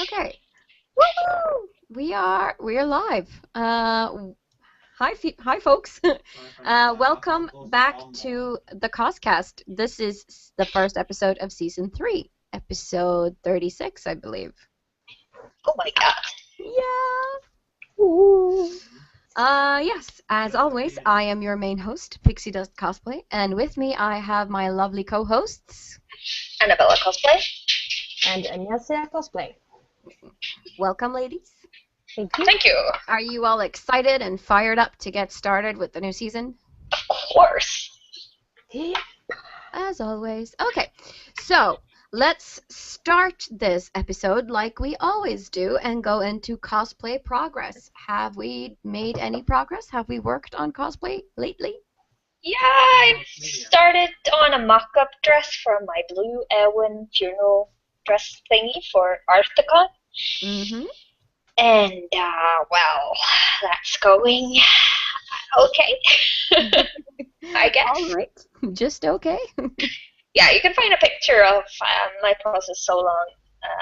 Okay. Woo! We're live. Hi folks. Welcome back to the CosCast. This is the first episode of season 3, episode 36, I believe. Oh my god. Yeah. Ooh. Yes, as always, I am your main host, Pixiedust Cosplay, and with me I have my lovely co-hosts, Annabella Cosplay. And Enyassia Cosplay. Welcome, ladies. Thank you. Thank you. Are you all excited and fired up to get started with the new season? Of course. Yeah. As always. Okay, so let's start this episode like we always do and go into cosplay progress. Have we made any progress? Have we worked on cosplay lately? Yeah, I started on a mock-up dress for my Blue Elwyn funeral dress thingy for Arthicon. Mm-hmm. And, well, that's going okay. I guess. All right. Just okay. Yeah, you can find a picture of my process so long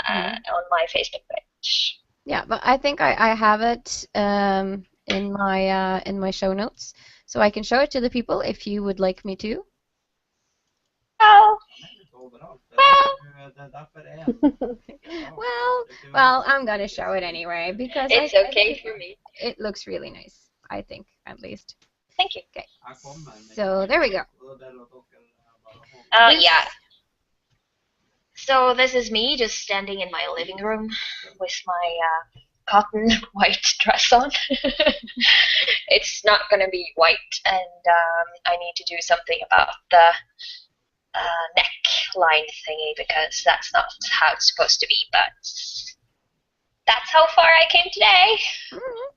on my Facebook page. Yeah, but I think I have it in my show notes, so I can show it to the people if you would like me to. Well, I'm gonna show it anyway because it's okay for me. It looks really nice, I think, at least. Thank you. Okay. So there we go. Yeah. So this is me just standing in my living room with my cotton white dress on. It's not gonna be white, and I need to do something about the neckline thingy because that's not how it's supposed to be. But that's how far I came today. Mm-hmm.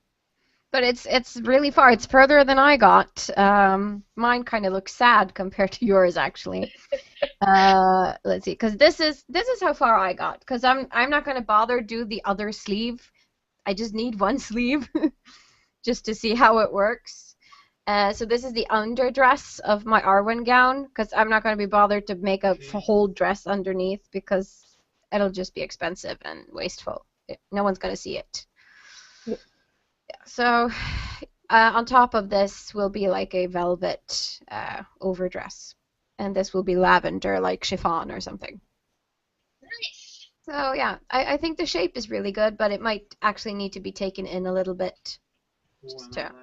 But it's really far. It's further than I got. Mine kind of looks sad compared to yours, actually. Let's see, because this is how far I got. Because I'm not gonna bother do the other sleeve. I just need one sleeve, just to see how it works. So this is the underdress of my Arwen gown, because I'm not gonna be bothered to make a whole dress underneath because it'll just be expensive and wasteful. No one's gonna see it. So on top of this will be like a velvet overdress, and this will be lavender, like chiffon or something. Nice. So yeah, I think the shape is really good, but it might actually need to be taken in a little bit just to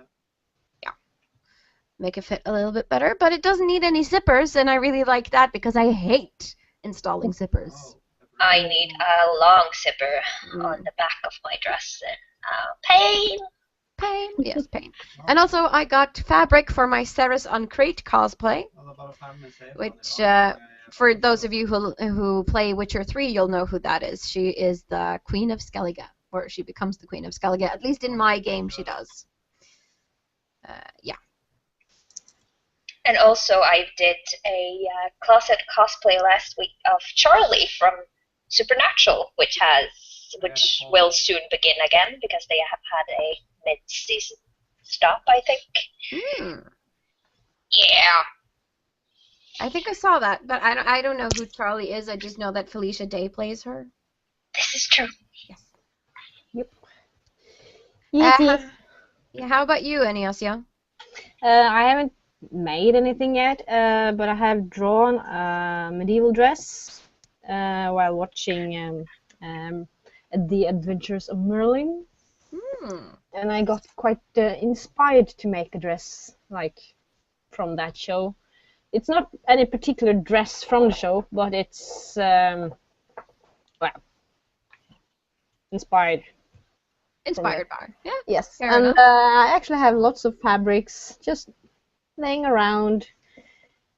make it fit a little bit better. But it doesn't need any zippers, and I really like that because I hate installing zippers. I need a long zipper on the back of my dress. Pain. Pain, yes, pain. And also, I got fabric for my Ceres on Crate cosplay, which, for those of you who play Witcher 3, you'll know who that is. She is the Queen of Skellige, or she becomes the Queen of Skellige. At least in my game, she does. Yeah. And also, I did a closet cosplay last week of Charlie from Supernatural, which will soon begin again because they have had a mid-season stop, I think. Yeah. I think I saw that, but I don't know who Charlie is. I just know that Felicia Day plays her. This is true. Yes. Yep. Yeah. How about you, Enyassia? I haven't made anything yet, but I have drawn a medieval dress while watching The Adventures of Merlin. And I got quite inspired to make a dress from that show. It's not any particular dress from the show, but it's inspired. Inspired by. Yeah. Yes. Fair and enough. I actually have lots of fabrics just laying around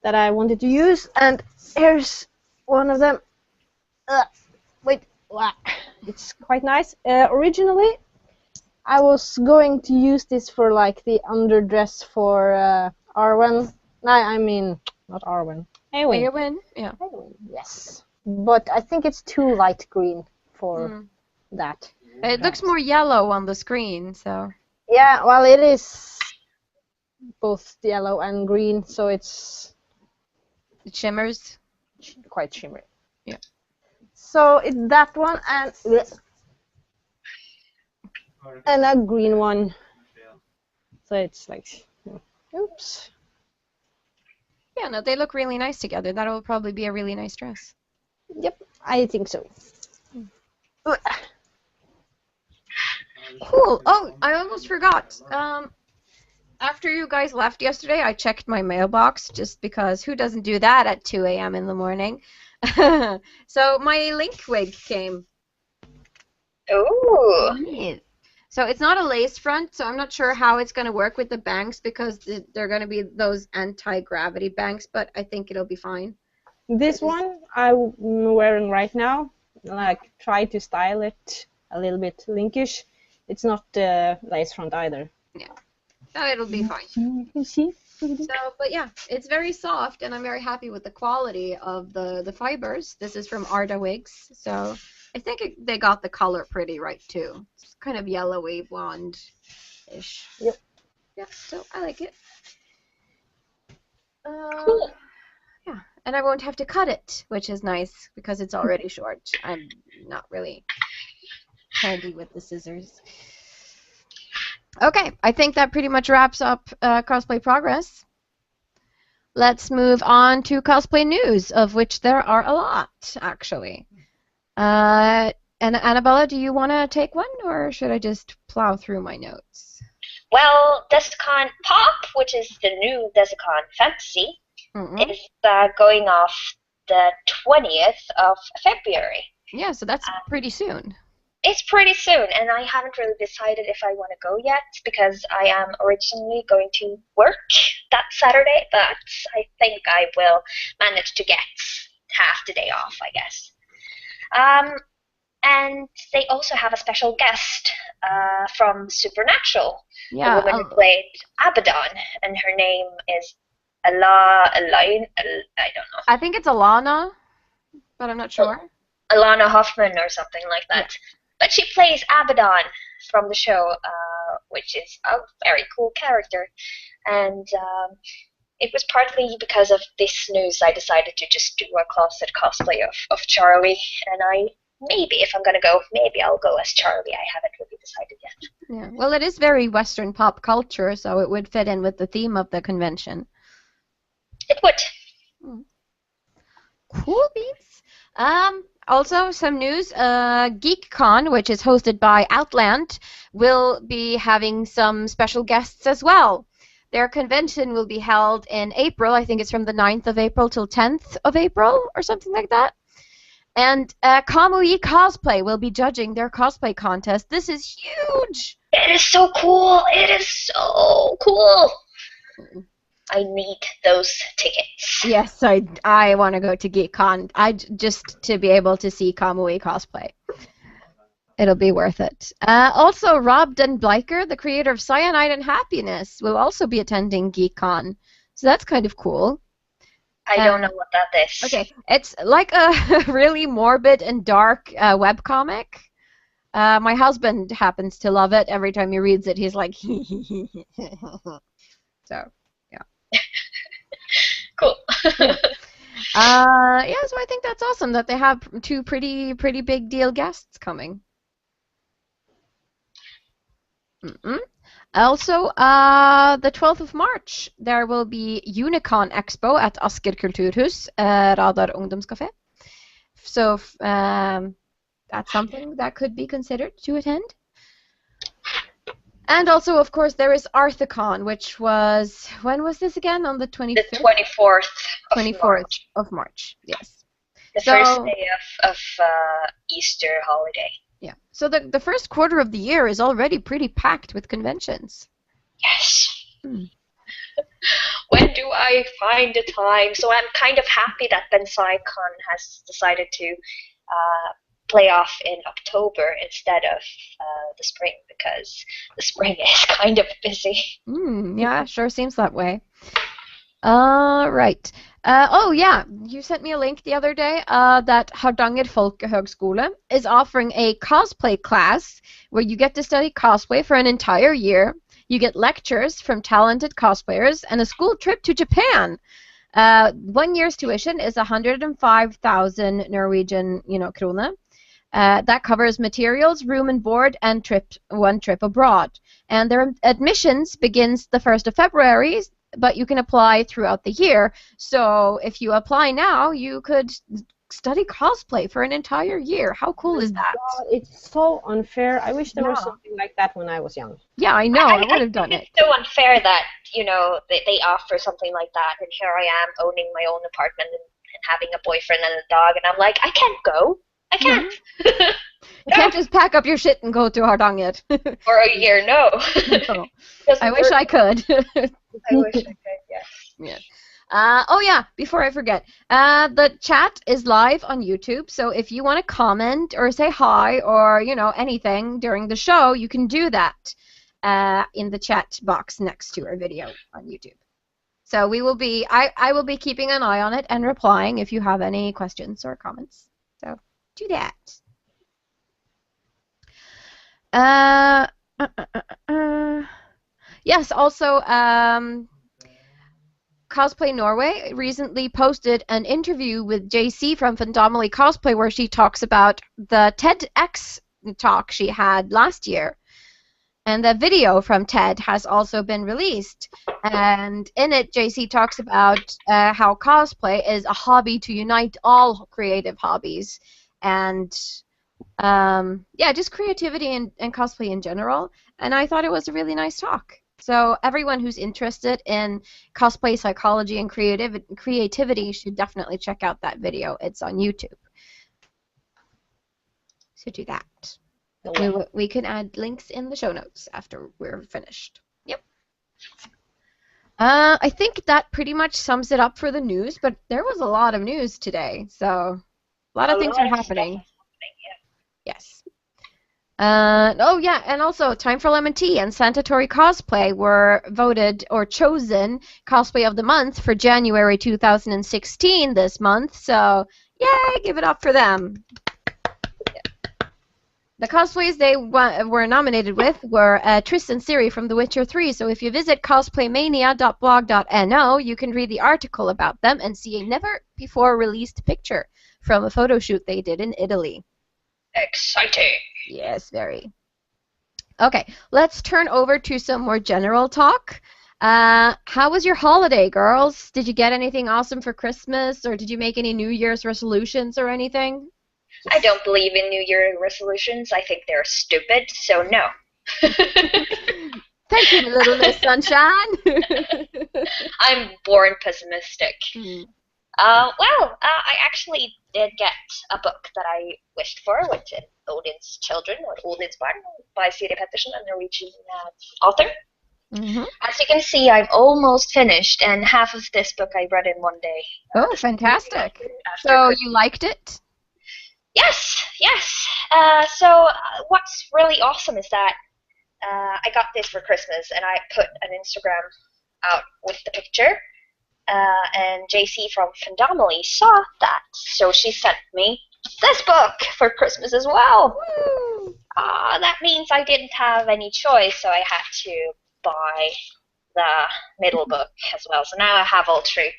that I wanted to use, and here's one of them. Wait. It's quite nice. Originally, I was going to use this for the underdress for Arwen. No, I mean not Arwen. Eowyn, yeah. Eowyn, yes. But I think it's too light green for that. It looks more yellow on the screen, so. Yeah, well, it is both yellow and green, so it shimmers. Quite shimmery. Yeah. So it's that one, and and a green one. So it's like, oops. Yeah, no, they look really nice together. That'll probably be a really nice dress. Yep, I think so. Cool. Oh, I almost forgot. After you guys left yesterday, I checked my mailbox just because who doesn't do that at 2 a.m. in the morning? So my link wig came. Ooh. Nice. So it's not a lace front, so I'm not sure how it's going to work with the banks because they're going to be those anti-gravity banks, but I think it'll be fine. This one I'm wearing right now, like try to style it a little bit linkish. It's not lace front either. Yeah. So it'll be fine. You can see. So, but yeah, it's very soft, and I'm very happy with the quality of the fibers. This is from Arda Wigs, so I think they got the color pretty right too. It's kind of yellowy blonde-ish. Yep. Yeah, so I like it. Cool. Yeah, and I won't have to cut it, which is nice because it's already short. I'm not really handy with the scissors. Okay, I think that pretty much wraps up cosplay progress. Let's move on to cosplay news, of which there are a lot, actually. And Annabella, do you want to take one, or should I just plow through my notes? Well, Desicon Pop, which is the new Desicon Fantasy, Mm-hmm. is going off the 20th of February. Yeah, so that's pretty soon. It's pretty soon, and I haven't really decided if I want to go yet because I am originally going to work that Saturday, but I think I will manage to get half the day off, I guess. And they also have a special guest from Supernatural, Yeah. the woman who played Abaddon, and her name is Alana, I don't know. I think it's Alana, but I'm not sure. Alana Hoffman or something like that. Yeah. But she plays Abaddon from the show, which is a very cool character. And it was partly because of this news I decided to just do a closet cosplay of Charlie. And maybe if I'm going to go, maybe I'll go as Charlie. I haven't really decided yet. Yeah. Well, it is very Western pop culture, so it would fit in with the theme of the convention. It would. Cool beans. Also, some news. GeekCon, which is hosted by Outland, will be having some special guests as well. Their convention will be held in April. I think it's from the 9th of April till 10th of April or something like that. And Kamui Cosplay will be judging their cosplay contest. This is huge! It is so cool! It is so cool! I need those tickets. Yes, I want to go to GeekCon. Just to be able to see Kamui cosplay. It'll be worth it. Also, Rob Den Bleicher, the creator of Cyanide and Happiness, will also be attending GeekCon. So that's kind of cool. I don't know what that is. Okay, it's like a really morbid and dark webcomic. My husband happens to love it. Every time he reads it, he's like, So. Cool. Yeah, so I think that's awesome that they have two pretty big deal guests coming. Also, the 12th of March, there will be Unicon Expo at Asker Kulturhus, Radar Ungdomscafé. So that's something that could be considered to attend. And also, of course, there is Arthicon, which was, when was this again? On the 25th? The 24th of 24th March. of March, yes. The first day of Easter holiday. Yeah. So the first quarter of the year is already pretty packed with conventions. Yes. When do I find the time? So I'm kind of happy that BensaiCon has decided to play off in October instead of the spring, because the spring is kind of busy. Yeah, sure seems that way. Right. Oh yeah, you sent me a link the other day that Hardanger Folkehøgskole is offering a cosplay class where you get to study cosplay for an entire year. You get lectures from talented cosplayers and a school trip to Japan. 1 year's tuition is 105,000 Norwegian, krone. That covers materials, room and board, and one trip abroad. And their admissions begins the 1st of February, but you can apply throughout the year. So if you apply now, you could study cosplay for an entire year. How cool is that? God, it's so unfair. I wish there was Yeah. something like that when I was young. Yeah, I know. I would have done think it. it's so unfair that, you know, they offer something like that, and here I am owning my own apartment and having a boyfriend and a dog, and I'm like, I can't go. I can't. You can't just pack up your shit and go to Hardanger. For a year, no. No. Doesn't I wish work. I could. I wish I could, yes. Yeah. Oh yeah, before I forget, the chat is live on YouTube, so if you want to comment or say hi or, you know, anything during the show, you can do that in the chat box next to our video on YouTube. So we will be, I will be keeping an eye on it and replying if you have any questions or comments. So do that. Yes, also, Cosplay Norway recently posted an interview with JC from Fandomily Cosplay where she talks about the TEDx talk she had last year. And the video from TED has also been released. And in it, JC talks about how cosplay is a hobby to unite all creative hobbies. And yeah, just creativity and cosplay in general. And I thought it was a really nice talk. So everyone who's interested in cosplay psychology and creativity should definitely check out that video. It's on YouTube. So do that. We can add links in the show notes after we're finished. Yep. I think that pretty much sums it up for the news, but there was a lot of news today, so a lot of things are happening. Yes. Oh yeah, and also Time for Lemon Tea and Santatori Cosplay were voted or chosen Cosplay of the Month for January 2016 this month, so yay, give it up for them. The cosplays they were nominated with were Triss and Ciri from The Witcher 3, so if you visit cosplaymania.blog.no, you can read the article about them and see a never-before-released picture from a photo shoot they did in Italy. Exciting. Yes, very. Okay, let's turn over to some more general talk. How was your holiday, girls? Did you get anything awesome for Christmas, or did you make any New Year's resolutions or anything? I don't believe in New Year resolutions. I think they're stupid, so no. Thank you, little Miss Sunshine. I'm born pessimistic. Well, I actually did get a book that I wished for, which is Odin's Children, or Odin's Barn, by Siri Pettersen, a Norwegian author. As you can see, I've almost finished, and half of this book I read in one day. Oh, fantastic. So you liked it? Yes, yes. So what's really awesome is that I got this for Christmas, and I put an Instagram out with the picture, and JC from Fandomily saw that, so she sent me this book for Christmas as well. That means I didn't have any choice, so I had to buy the middle book as well. So now I have all three.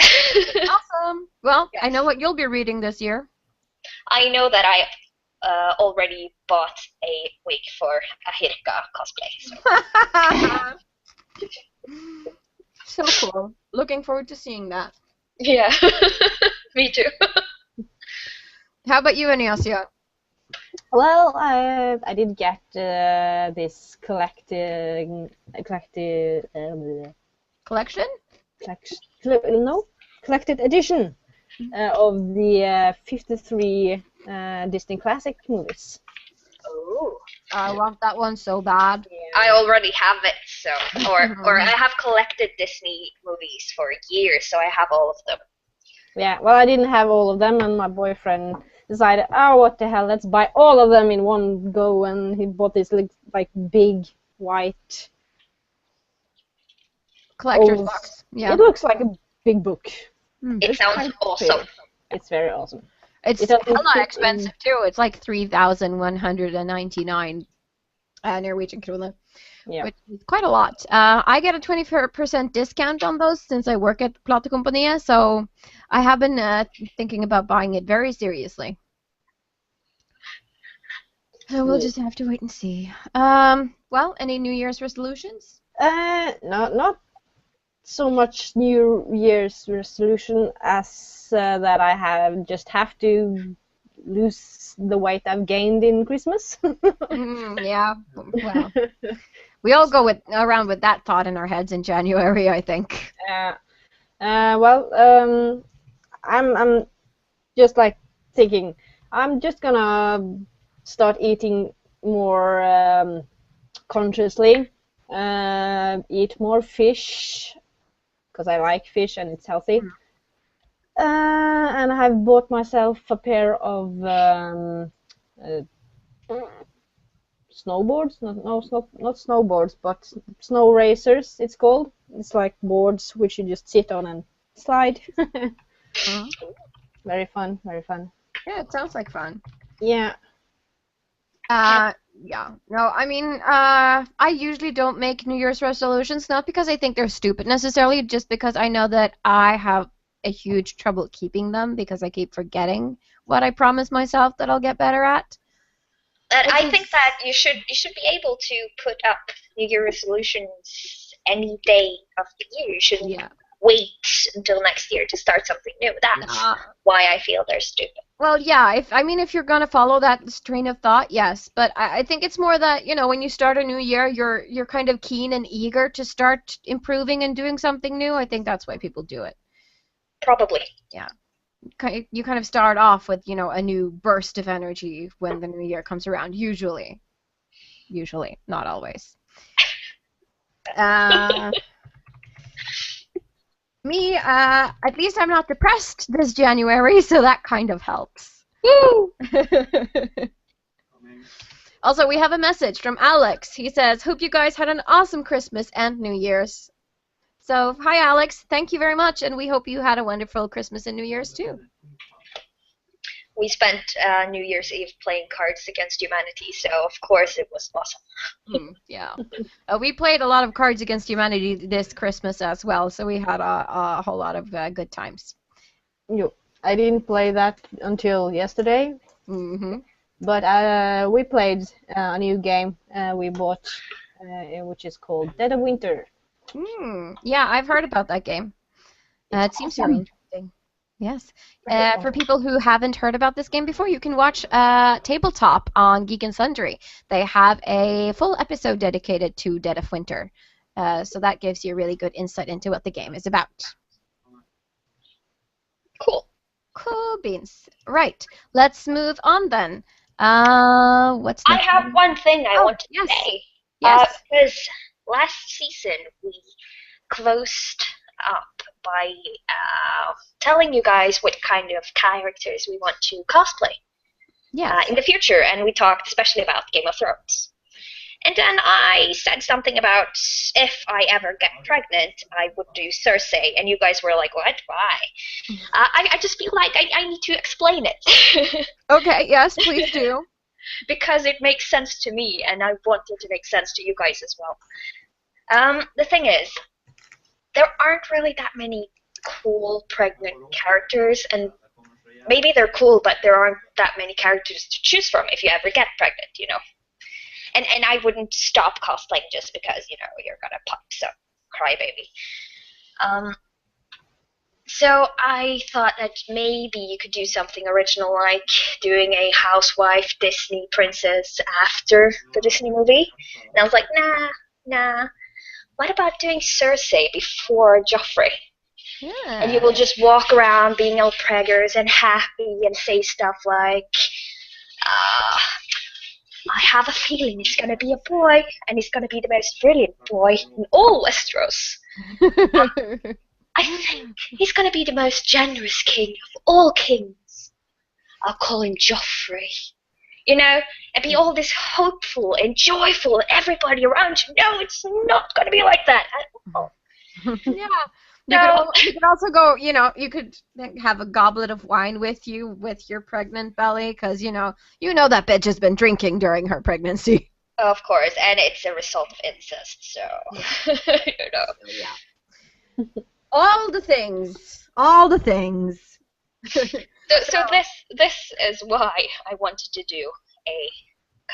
Awesome. Well, yes. I know what you'll be reading this year. I know that I already bought a wig for a Hirka cosplay. So cool. Looking forward to seeing that. Yeah, me too. How about you, Enyassia? Well, I did get this collected edition of the 53 Disney classic movies. Oh, I want that one so bad. Yeah. I already have it, so or I have collected Disney movies for years, so I have all of them. Yeah, well, I didn't have all of them, and my boyfriend decided, oh, what the hell, let's buy all of them in one go, and he bought this like big white collector's box. Yeah, it looks like a big book. It sounds awesome. It's very awesome. It's hella expensive too. It's like 3,199 Norwegian krone, which is quite a lot. I get a 20% discount on those since I work at Platekompaniet, so I have been thinking about buying it very seriously. We'll just have to wait and see. Well, any New Year's resolutions? Not so much New Year's resolution as that I have to lose the weight I've gained in Christmas. Yeah. Well, we all go around with that thought in our heads in January, I think. Well, I'm just like thinking I'm just gonna start eating more consciously, eat more fish because I like fish and it's healthy. And I've bought myself a pair of snowboards. Not snowboards, but snow racers. It's called. It's like boards which you just sit on and slide. Very fun, very fun. Yeah, it sounds like fun. Yeah. Yeah. No, I mean, I usually don't make New Year's resolutions, not because I think they're stupid necessarily, just because I know that I have a huge trouble keeping them because I keep forgetting what I promised myself that I'll get better at. And I think that you should be able to put up New Year resolutions any day of the year. You shouldn't wait until next year to start something new. That's why I feel they're stupid. Well, yeah, if you're gonna follow that train of thought, yes. But I think it's more that, when you start a new year, you're kind of keen and eager to start improving and doing something new. I think that's why people do it. Probably. Yeah. You kind of start off with, a new burst of energy when the new year comes around, usually. Usually, not always. Me, at least I'm not depressed this January, so that kind of helps. Woo! Also, we have a message from Alex. He says, hope you guys had an awesome Christmas and New Year's. So, hi Alex, thank you very much, and we hope you had a wonderful Christmas and New Year's too. We spent New Year's Eve playing Cards Against Humanity, so of course it was awesome. Yeah. We played a lot of Cards Against Humanity this Christmas as well, so we had a whole lot of good times. I didn't play that until yesterday, but we played a new game we bought, which is called Dead of Winter. Yeah, I've heard about that game. It seems very interesting. Yes. For people who haven't heard about this game before, you can watch Tabletop on Geek and Sundry. They have a full episode dedicated to Dead of Winter. So that gives you a really good insight into what the game is about. Cool. Cool beans. Right. Let's move on then. What's next? I have one thing I want to say. Yes. Because last season we closed up by telling you guys what kind of characters we want to cosplay in the future, and we talked especially about Game of Thrones. And then I said something about if I ever get pregnant, I would do Cersei, and you guys were like, what? Why? I just feel like I need to explain it. Okay, yes, please do. Because it makes sense to me, and I want it to make sense to you guys as well. The thing is, there aren't really that many cool pregnant characters, and maybe they're cool, but there aren't that many characters to choose from if you ever get pregnant, And I wouldn't stop cosplaying just because, you're gonna pop some crybaby. So I thought that maybe you could do something original, like doing a housewife Disney princess after the Disney movie. And I was like, nah. What about doing Cersei before Joffrey? Yeah. And you will just walk around being all preggers and happy and say stuff like, I have a feeling it's going to be a boy, and he's going to be the most brilliant boy in all Westeros. I think he's going to be the most generous king of all kings. I'll call him Joffrey. And be all this hopeful and joyful, and everybody around you. No, it's not going to be like that at all. Yeah. You could also go, you could have a goblet of wine with you with your pregnant belly, because, you know that bitch has been drinking during her pregnancy. Of course, and it's a result of incest, so, Yeah. All the things. So this is why I wanted to do a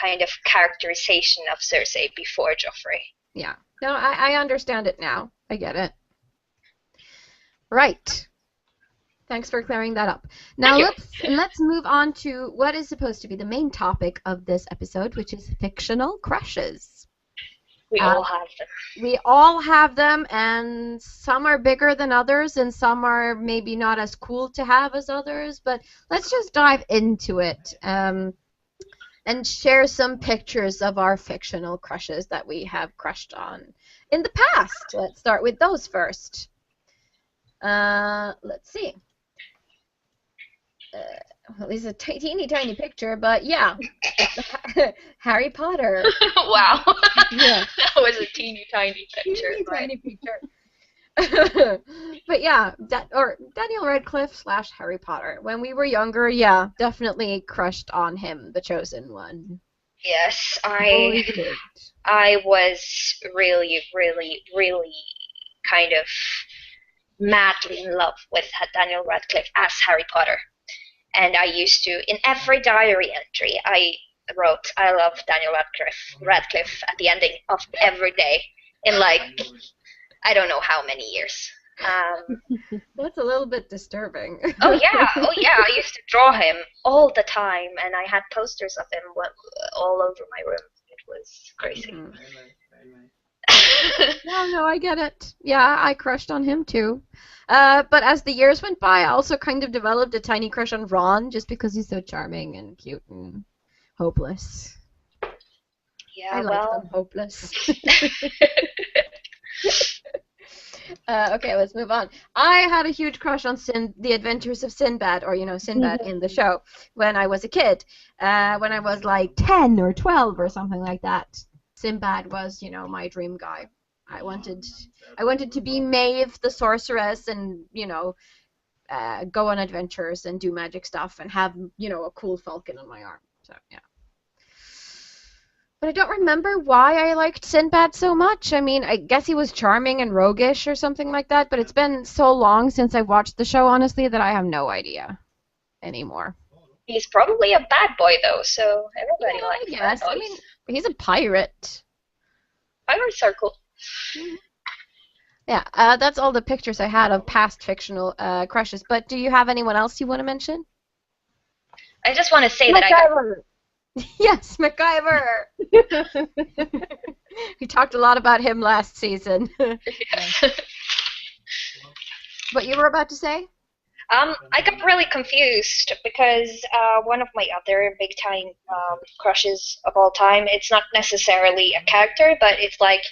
kind of characterization of Cersei before Joffrey. Yeah. No, I understand it now. I get it. Right. Thanks for clearing that up. Now let's move on to what is supposed to be the main topic of this episode, which is fictional crushes. We all have them. We all have them, and some are bigger than others, and some are maybe not as cool to have as others, but let's just dive into it and share some pictures of our fictional crushes that we have crushed on in the past. Let's start with those first. Let's see. Well, it's a teeny tiny picture, but yeah. Harry Potter. Wow. Yeah. That was a teeny tiny picture. Tiny picture. But yeah, Daniel Radcliffe / Harry Potter. When we were younger, yeah, definitely crushed on him, the chosen one. Yes, I was really, really, really kind of madly in love with Daniel Radcliffe as Harry Potter. And I used to, in every diary entry, I wrote, I love Daniel Radcliffe at the ending of every day in like, I don't know how many years. That's a little bit disturbing. Oh yeah, I used to draw him all the time, and I had posters of him all over my room. It was crazy. No, I get it. Yeah, I crushed on him too. But as the years went by, I also kind of developed a tiny crush on Ron, just because he's so charming and cute and hopeless. Yeah, I like them hopeless. Okay, let's move on. I had a huge crush on The Adventures of Sinbad, or Sinbad in the show, when I was a kid. When I was like 10 or 12 or something like that. Sinbad was, my dream guy. I wanted to be Maeve the sorceress and, go on adventures and do magic stuff and have, a cool falcon on my arm. So, yeah. But I don't remember why I liked Sinbad so much. I mean, I guess he was charming and roguish or something like that, but it's been so long since I watched the show, honestly, that I have no idea anymore. He's probably a bad boy, though, so everybody likes him. Yes, I mean, he's a pirate. Pirates are cool. Yeah, that's all the pictures I had of past fictional crushes. But do you have anyone else you want to mention? I just want to say that Yes, MacGyver! We talked a lot about him last season. Yes. What you were about to say? I got really confused because one of my other big-time crushes of all time, it's not necessarily a character, but it's like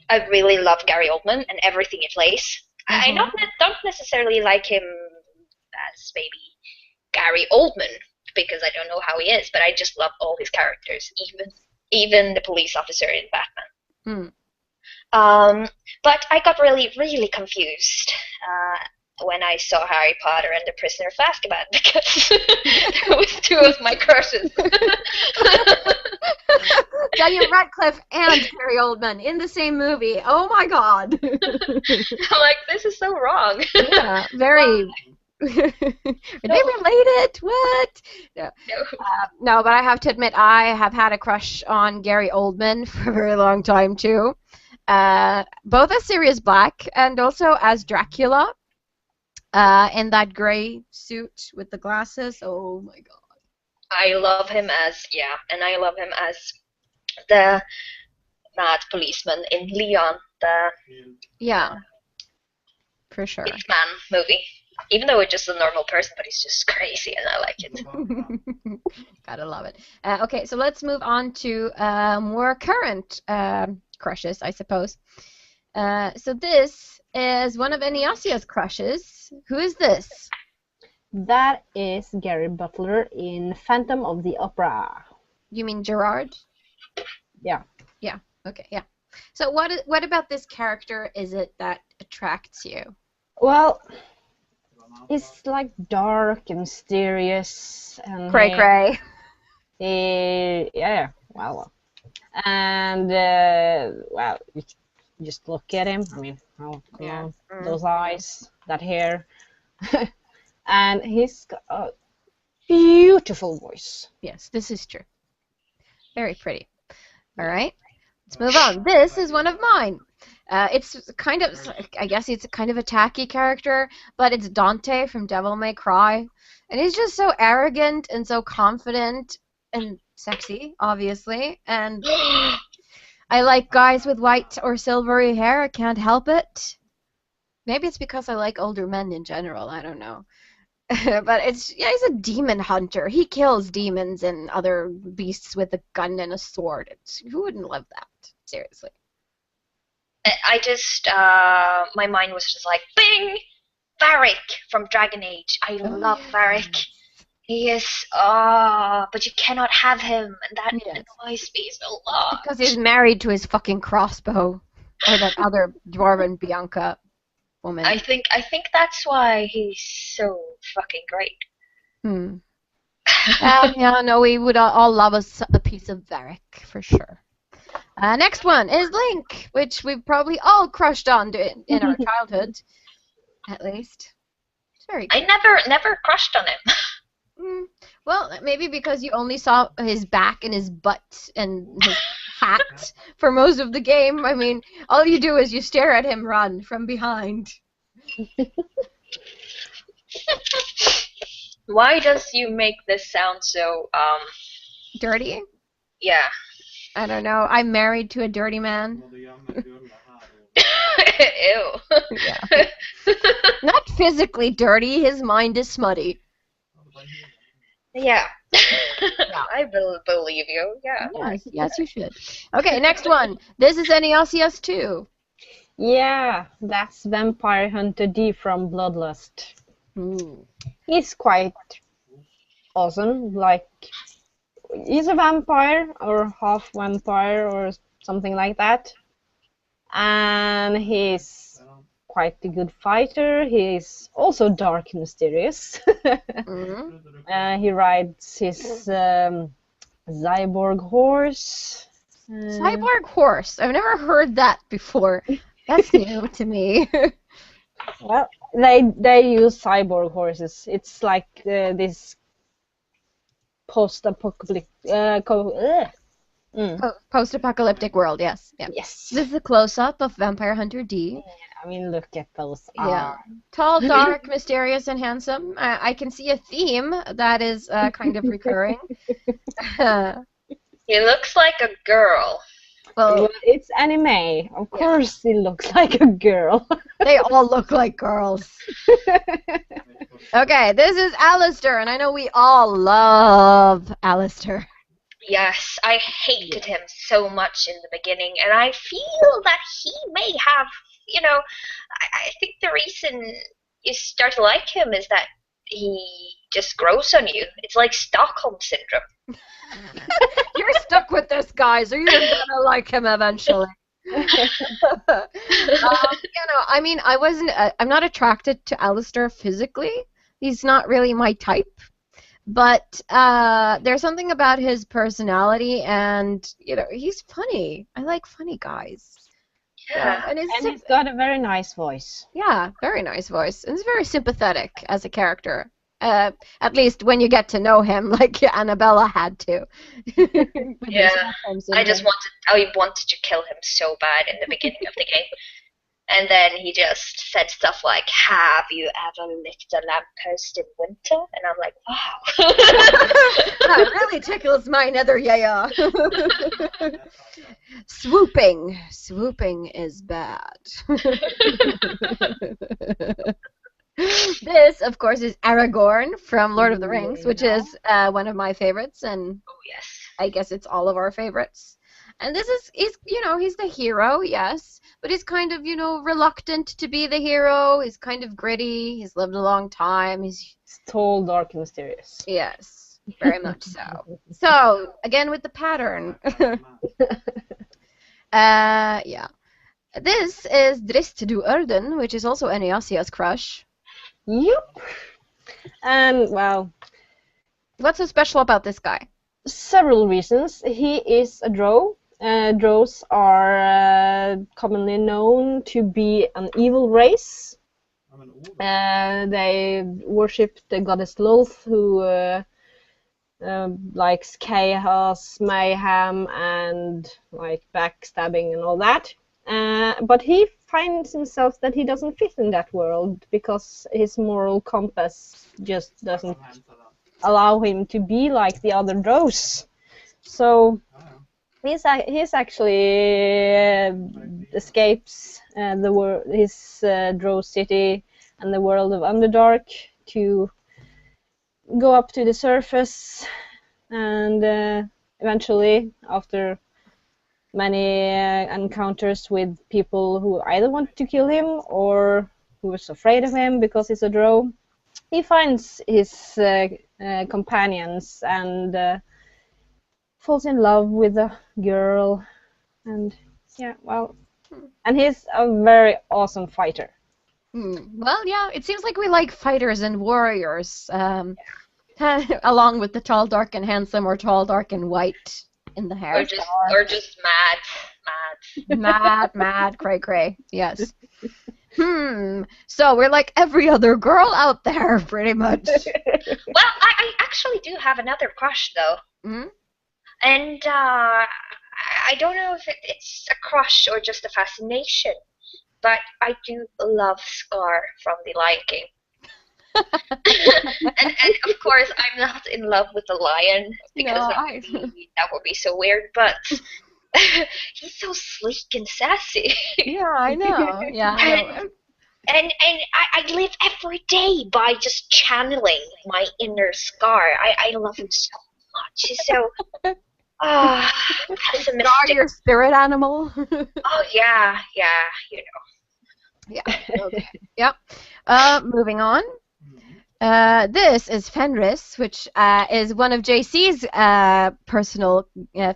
I really love Gary Oldman and everything he plays. I don't necessarily like him as maybe Gary Oldman, because I don't know how he is, but I just love all his characters, even the police officer in Batman. But I got really, really confused when I saw Harry Potter and the Prisoner of Azkaban, because there was two of my crushes. Daniel Radcliffe and Gary Oldman in the same movie. Oh my god. I'm like, this is so wrong. Yeah, very... Are they related? What? No. No, but I have to admit, I have had a crush on Gary Oldman for a very long time too. Both as Sirius Black and also as Dracula, in that gray suit with the glasses. Oh my god. I love him as the mad policeman in Leon, the for sure. Hitman movie. Even though it's just a normal person, but he's just crazy, and I like it. Gotta love it. Okay, so let's move on to more current crushes, I suppose. So this is one of Enyassia's crushes. Who is this? That is Gary Butler in Phantom of the Opera. You mean Gerard? Yeah. Yeah. Okay. Yeah. So what about this character is it that attracts you? Well, it's like dark and mysterious and cray. Yeah. Well, and well, you just look at him. I mean, those eyes, that hair, and he's got a beautiful voice. Yes, this is true. Very pretty. All right, let's move on. This is one of mine. It's kind of, I guess it's kind of a tacky character, but it's Dante from Devil May Cry. And he's just so arrogant and so confident and sexy, obviously. And I like guys with white or silvery hair. I can't help it. Maybe it's because I like older men in general. I don't know. But he's a demon hunter. He kills demons and other beasts with a gun and a sword. Who wouldn't love that? Seriously. I just, my mind was just like, bing! Varric from Dragon Age. I love Varric. He is, but you cannot have him, and that annoys me so lot. Because he's married to his fucking crossbow, or that other dwarven Bianca woman. I think that's why he's so fucking great. Yeah, no, we would all love a piece of Varric, for sure. Next one is Link, which we've probably all crushed on in our childhood, at least. It's very good. I never crushed on him. Well, maybe because you only saw his back and his butt and his hat for most of the game. I mean, all you do is you stare at him run from behind. Why does you make this sound so, Dirty? Yeah. I don't know. I'm married to a dirty man. Ew. Yeah. Not physically dirty. His mind is smutty. Yeah. I believe you. Yeah. Yes, you should. Okay, next one. This is Enyassia too. Yeah, that's Vampire Hunter D from Bloodlust. He's quite awesome. Like, he's a vampire or half vampire or something like that. And he's quite a good fighter. He's also dark and mysterious. He rides his cyborg horse. Cyborg horse. I've never heard that before. That's new to me. Well, they use cyborg horses. It's like this post-apocalyptic Post-apocalyptic world, yes. Yeah. Yes. This is a close-up of Vampire Hunter D. I mean, look at those. Yeah. Tall, dark, mysterious, and handsome. I can see a theme that is kind of recurring. He looks like a girl. Well, it's anime. Of course, he looks like a girl. They all look like girls. Okay, this is Alistair, and I know we all love Alistair. Yes, I hated him so much in the beginning, and I feel that he may have, I think the reason you start to like him is that he just grows on you. It's like Stockholm Syndrome. You're stuck with this guy, so you're gonna like him eventually. I mean, I'm not attracted to Alistair physically. He's not really my type. But there's something about his personality, and he's funny. I like funny guys. Yeah, and he's got a very nice voice. Yeah, very nice voice, and he's very sympathetic as a character. At least when you get to know him, like Annabella had to. Yeah, I wanted to kill him so bad in the beginning of the game. And then he just said stuff like, "Have you ever lit a lamppost in winter?" And I'm like, wow. That really tickles my nether yaya. Swooping is bad. This, of course, is Aragorn from Lord of the Rings, which is one of my favorites, and yes, I guess it's all of our favorites. And he's the hero, yes, but he's kind of, reluctant to be the hero. He's kind of gritty. He's lived a long time. He's tall, dark, and mysterious. Yes, very much so. So, again with the pattern. Yeah. This is Drist du Erden, which is also Enyassia's crush. Yep. And, well, what's so special about this guy? Several reasons. He is a drow. Drows are commonly known to be an evil race. They worship the goddess Lolth, who likes chaos, mayhem, and like backstabbing and all that. But he finds himself that he doesn't fit in that world because his moral compass just doesn't allow him to be like the other drows. So he's actually escapes his drow city and the world of Underdark to go up to the surface, and eventually, after many encounters with people who either want to kill him or who is afraid of him because he's a drow, he finds his companions and falls in love with a girl, and yeah, well, and he's a very awesome fighter. Well, yeah, it seems like we like fighters and warriors, along with the tall, dark, and handsome, or tall, dark, and white in the hair. Or just mad. Mad, cray. Yes. So we're like every other girl out there, pretty much. Well, I actually do have another crush, though. Mm-hmm. And I don't know if it's a crush or just a fascination, but I do love Scar from The Lion King. and of course, I'm not in love with the lion because that would be so weird, but he's so sleek and sassy. Yeah, I know. Yeah, I know. And I live every day by just channeling my inner Scar. I love him so much. He's so pessimistic. Scar, your spirit animal. Oh yeah, you know. Yeah. Okay. Yep. Moving on. This is Fenris, which is one of JC's personal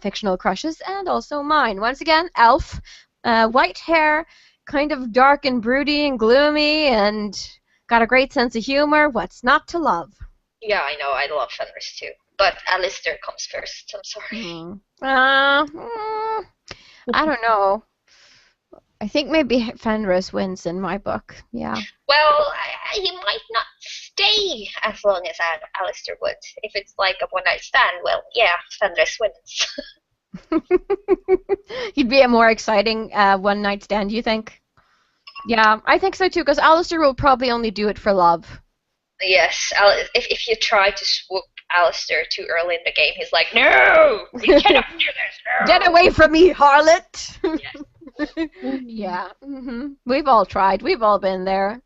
fictional crushes, and also mine. Once again, elf, white hair, kind of dark and broody and gloomy, and got a great sense of humor. What's not to love? Yeah, I know. I love Fenris too, but Alistair comes first. I'm sorry. I don't know. I think maybe Fenris wins in my book. Yeah. Well, he might not stay as long as Alistair would. If it's like a one-night stand, well, yeah, Fenris wins. He'd be a more exciting one-night stand, you think? Yeah, I think so too, because Alistair will probably only do it for love. Yes, if you try to swoop Alistair too early in the game, he's like, no, you cannot do this, no. Get away from me, harlot! Yes. Yeah, we've all tried. We've all been there.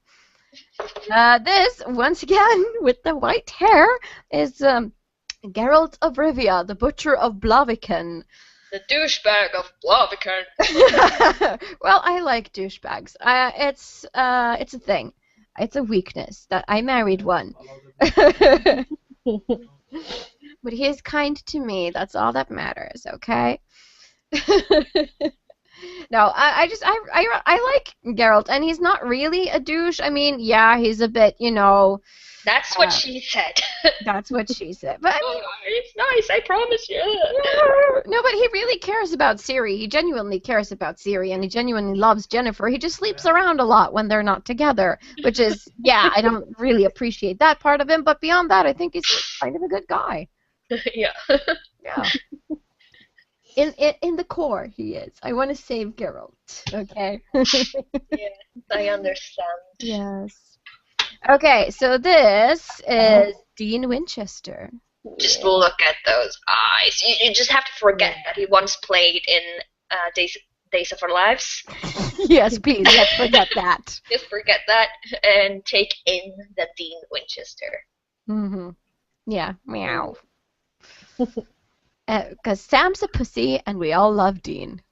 This, once again, with the white hair, is Geralt of Rivia, the Butcher of Blaviken. The douchebag of Blaviken. Well, I like douchebags. It's a thing. It's a weakness that I married one. But he is kind to me. That's all that matters, okay? No, I like Geralt, and he's not really a douche. I mean, yeah, he's a bit, That's what she said. That's what she said. But I mean, it's nice, I promise you. No, but he really cares about Ciri. He genuinely cares about Ciri, and he genuinely loves Jennifer. He just sleeps around a lot when they're not together, which is, yeah, I don't really appreciate that part of him. But beyond that, I think he's kind of a good guy. Yeah. Yeah. In the core, he is. I want to save Geralt. Okay. Yeah, I understand. Yes. Okay, so this is Dean Winchester. Just look at those eyes. You just have to forget that he once played in Days of Our Lives. Yes, please, let's forget that. Just forget that and take in the Dean Winchester. Mm-hmm. Yeah, meow. Because Sam's a pussy, and we all love Dean.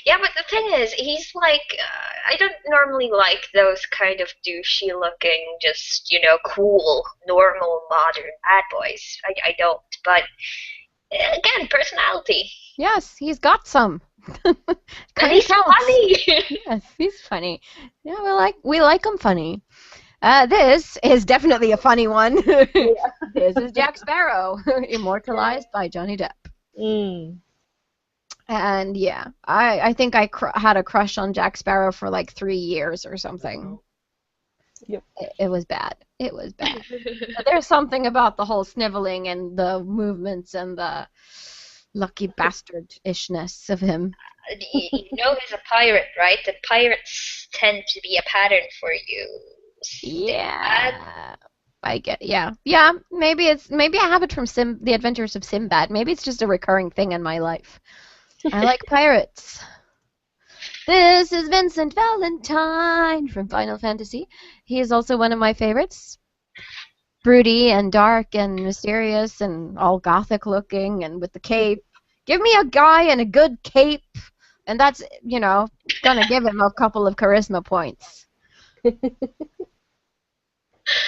Yeah, but the thing is, he's like, I don't normally like those kind of douchey-looking, just, cool, normal, modern bad boys. I don't, but, again, personality. Yes, he's got some. And he's funny! Yes, he's funny. Yeah, we like him funny. This is definitely a funny one. This is Jack Sparrow, immortalized by Johnny Depp. And yeah, I think I had a crush on Jack Sparrow for like 3 years or something. Yep. It was bad. It was bad. But there's something about the whole sniveling and the movements and the lucky bastard-ishness of him. You know he's a pirate, right? And pirates tend to be a pattern for you. Sinbad? Yeah. I get, yeah. Yeah, maybe I have it from The Adventures of Sinbad. Maybe it's just a recurring thing in my life. I like pirates. This is Vincent Valentine from Final Fantasy. He is also one of my favorites. Broody and dark and mysterious and all gothic looking and with the cape. Give me a guy and a good cape, and that's, gonna give him a couple of charisma points.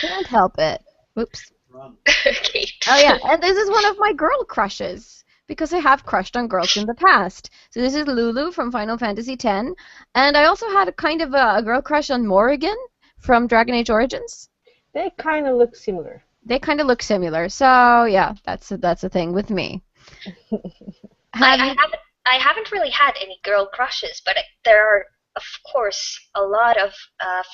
Can't help it. Oops. Okay. Oh yeah, and this is one of my girl crushes because I have crushed on girls in the past. So this is Lulu from Final Fantasy X, and I also had a kind of a girl crush on Morrigan from Dragon Age Origins. They kind of look similar. They kind of look similar, so yeah, that's a thing with me. I haven't really had any girl crushes, but there are, of course, a lot of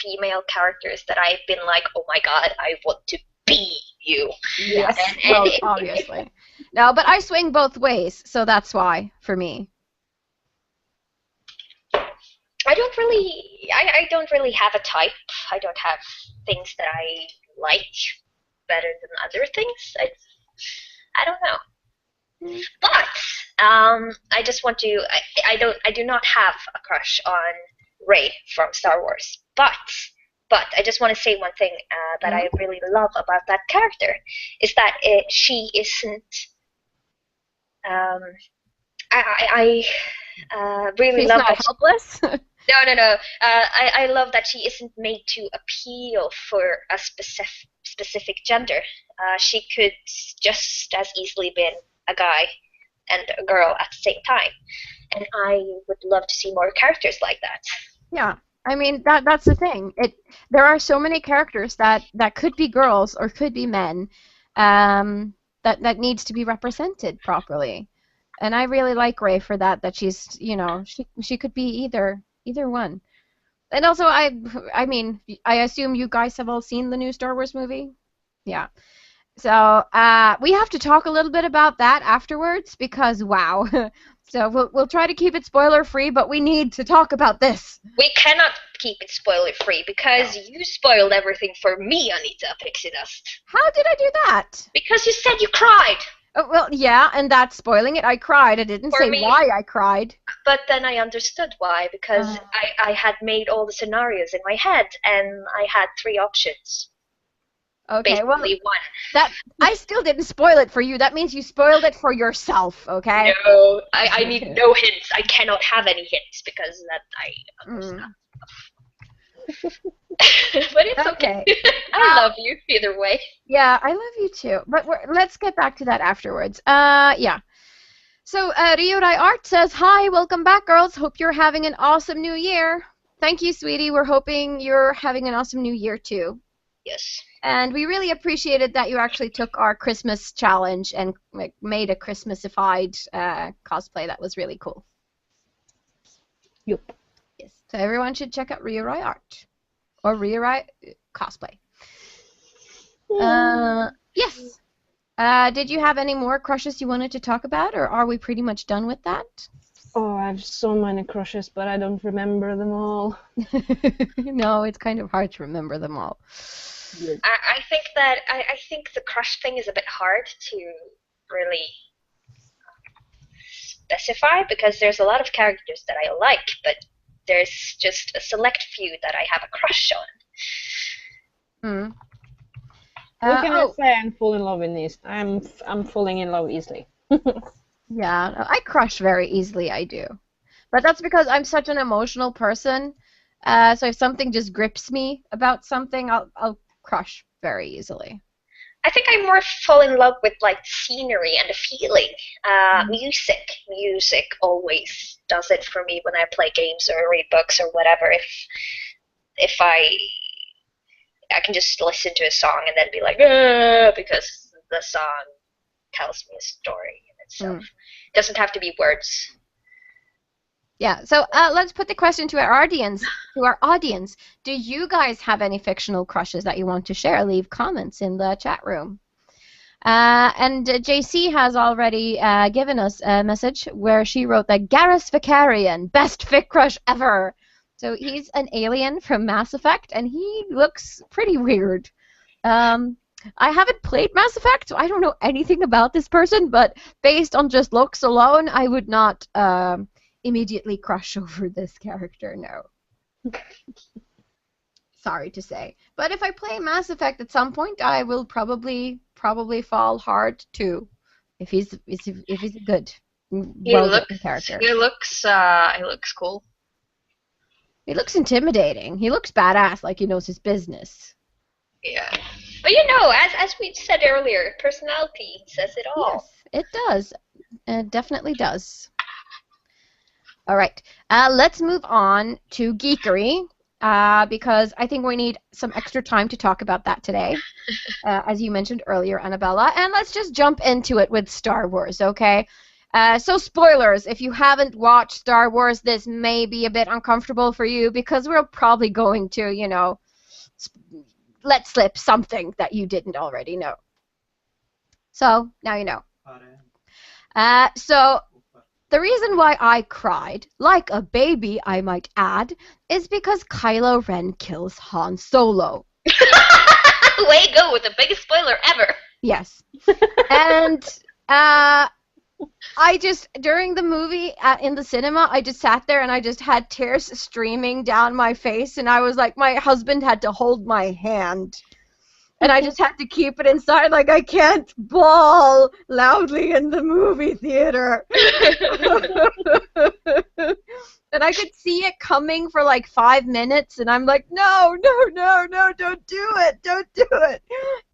female characters that I've been like, oh my god, I want to be you. Yes, well, obviously. No, but I swing both ways, so that's why, for me. I don't really have a type. I don't have things that I like better than other things. I don't know. But I just want to. I do not have a crush on Rey from Star Wars. But I just want to say one thing that I really love about that character is that she isn't. I really She's love not that. helpless. No. I love that she isn't made to appeal for a specific gender. She could just as easily been a guy and a girl at the same time. And I would love to see more characters like that. Yeah, I mean that's the thing. There are so many characters that could be girls or could be men, that needs to be represented properly. And I really like Rey for that. That she's, she could be either one. And also, I mean, I assume you guys have all seen the new Star Wars movie? Yeah. So we have to talk a little bit about that afterwards because, wow. So we'll try to keep it spoiler free, but we need to talk about this. We cannot keep it spoiler free because you spoiled everything for me, Anita Pixiedust. How did I do that? Because you said you cried. Oh, well, yeah, and that's spoiling it. I cried. I didn't say why I cried. But then I understood why, because I had made all the scenarios in my head, and I had 3 options. Okay, well, one. That I still didn't spoil it for you. That means you spoiled it for yourself, okay? No, I need no hints. I cannot have any hints, because that I understand. But it's okay. I love you either way. Yeah, I love you too. But let's get back to that afterwards. Yeah. So Ryurai Art says, "Hi, welcome back, girls. Hope you're having an awesome new year." Thank you, sweetie. We're hoping you're having an awesome new year too. Yes. And we really appreciated that you actually took our Christmas challenge and made a Christmasified cosplay. That was really cool. Yep. Yes. So everyone should check out Ryurai Art. Or Ryurai Cosplay. Yes. Did you have any more crushes you wanted to talk about, or are we pretty much done with that? Oh, I have so many crushes, but I don't remember them all. No, it's kind of hard to remember them all. I think the crush thing is a bit hard to really specify because there's a lot of characters that I like, but there's just a select few that I have a crush on. What can I say? I'm fall in love in these. I'm falling in love easily. Yeah, I crush very easily. I do, but that's because I'm such an emotional person. So if something just grips me about something, I'll crush very easily. I think I more fall in love with like scenery and the feeling. Music always does it for me when I play games or read books or whatever. If I can just listen to a song and then be like, because the song tells me a story in itself. It doesn't have to be words. Yeah, so let's put the question to our audience. Do you guys have any fictional crushes that you want to share? Leave comments in the chat room. And JC has already given us a message where she wrote that Garrus Vicarian, best fic crush ever. So he's an alien from Mass Effect, and he looks pretty weird. I haven't played Mass Effect, so I don't know anything about this person, but based on just looks alone, I would not immediately crush over this character, no. Sorry to say. But if I play Mass Effect at some point, I will probably fall hard too. If he's a good, well-written character. He looks cool. He looks intimidating. He looks badass, like he knows his business. Yeah. But you know, as we said earlier, personality says it all. Yes, it does. It definitely does. All right. Let's move on to geekery. Because I think we need some extra time to talk about that today, as you mentioned earlier, Annabella. And let's just jump into it with Star Wars, okay? So spoilers, if you haven't watched Star Wars, this may be a bit uncomfortable for you because we're probably going to, you know, let slip something that you didn't already know. So now you know. So the reason why I cried, like a baby I might add, is because Kylo Ren kills Han Solo. Way to go with the biggest spoiler ever. Yes. And I just, during the movie in the cinema, I just sat there and I just had tears streaming down my face, and I was like, my husband had to hold my hand. And I just had to keep it inside, like I can't bawl loudly in the movie theater. And I could see it coming for like 5 minutes, and I'm like, no, don't do it.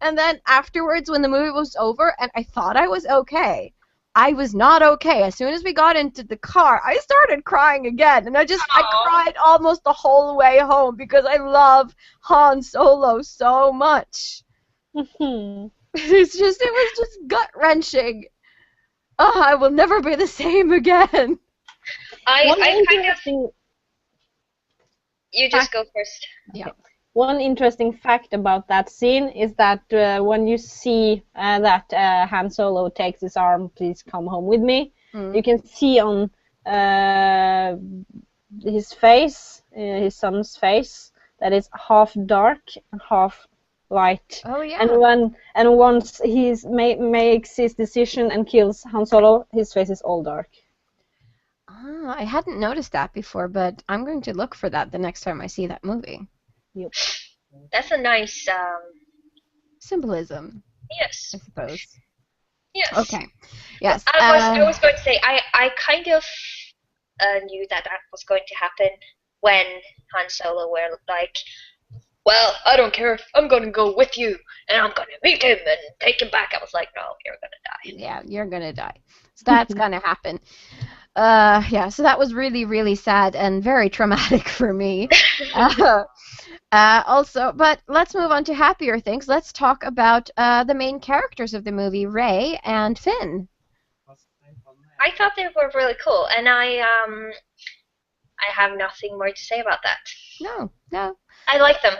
And then afterwards, when the movie was over, and I thought I was okay, I was not okay. As soon as we got into the car, I started crying again, and I cried almost the whole way home because I love Han Solo so much. It was just gut-wrenching. Oh, I will never be the same again. You just go first. Yeah. One interesting fact about that scene is that when you see that Han Solo takes his arm, please come home with me, you can see on his face, his son's face, that it's half dark and half light. Oh yeah. And once he makes his decision and kills Han Solo, his face is all dark. Ah, I hadn't noticed that before, but I'm going to look for that the next time I see that movie. Yep. That's a nice symbolism. Yes. I suppose. Yes. Okay. Yes. I was going to say I kind of knew that was going to happen when Han Solo were like, well, I don't care. I'm going to go with you, and I'm going to meet him and take him back. I was like, no, you're going to die. Yeah, you're going to die. So that's going to happen. Yeah, so that was really, really sad and very traumatic for me. Also, but let's move on to happier things. Let's talk about the main characters of the movie, Rey and Finn. I thought they were really cool, and I have nothing more to say about that. No. I like them.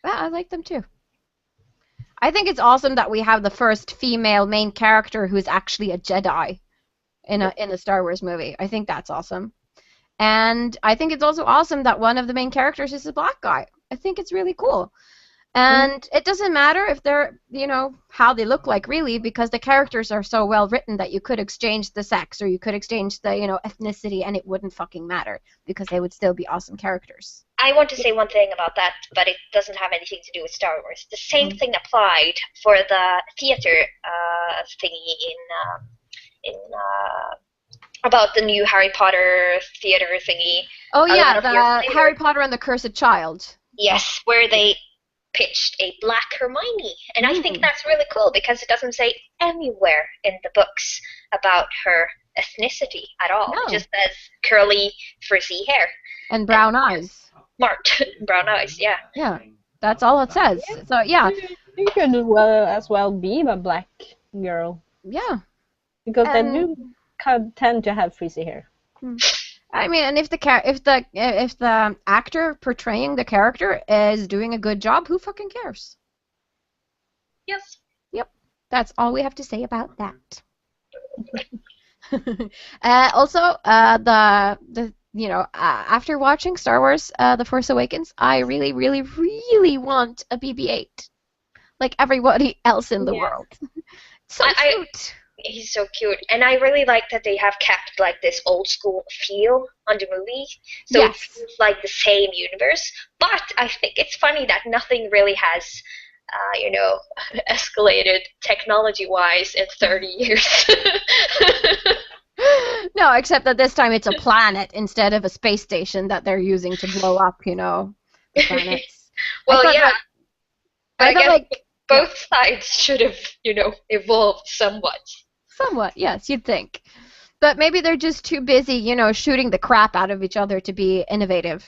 Yeah, I like them too. I think it's awesome that we have the first female main character who's actually a Jedi in a Star Wars movie. I think that's awesome. And I think it's also awesome that one of the main characters is a black guy. I think it's really cool. And it doesn't matter if they're, how they look like, really, because the characters are so well written that you could exchange the sex or you could exchange the, ethnicity, and it wouldn't fucking matter because they would still be awesome characters. I want to say one thing about that, but it doesn't have anything to do with Star Wars. The same thing applied for the theater thingy in about the new Harry Potter theater thingy. Oh yeah, the Harry Potter and the Cursed Child. Yes, where they pitched a black Hermione, and I think that's really cool because it doesn't say anywhere in the books about her ethnicity at all. No. It just says curly, frizzy hair and brown eyes. Smart. Brown eyes, yeah. Yeah, that's all it says. So yeah, you could as well be a black girl. Yeah, because they do tend to have frizzy hair. I mean, and if the actor portraying the character is doing a good job, who fucking cares? Yes. Yep, that's all we have to say about that. Also, after watching Star Wars: The Force Awakens, I really, really, really want a BB-8, like everybody else in the Yeah. world. So I cute. He's so cute, and I really like that they have kept like this old school feel on the movie, so it Yes. feels like the same universe. But I think it's funny that nothing really has, escalated technology-wise in 30 years. No, except that this time it's a planet instead of a space station that they're using to blow up, the planets. Well, I thought yeah, like but I I thought guess like yeah, both sides should have, evolved somewhat. somewhat, yes, you'd think. But maybe they're just too busy, shooting the crap out of each other to be innovative.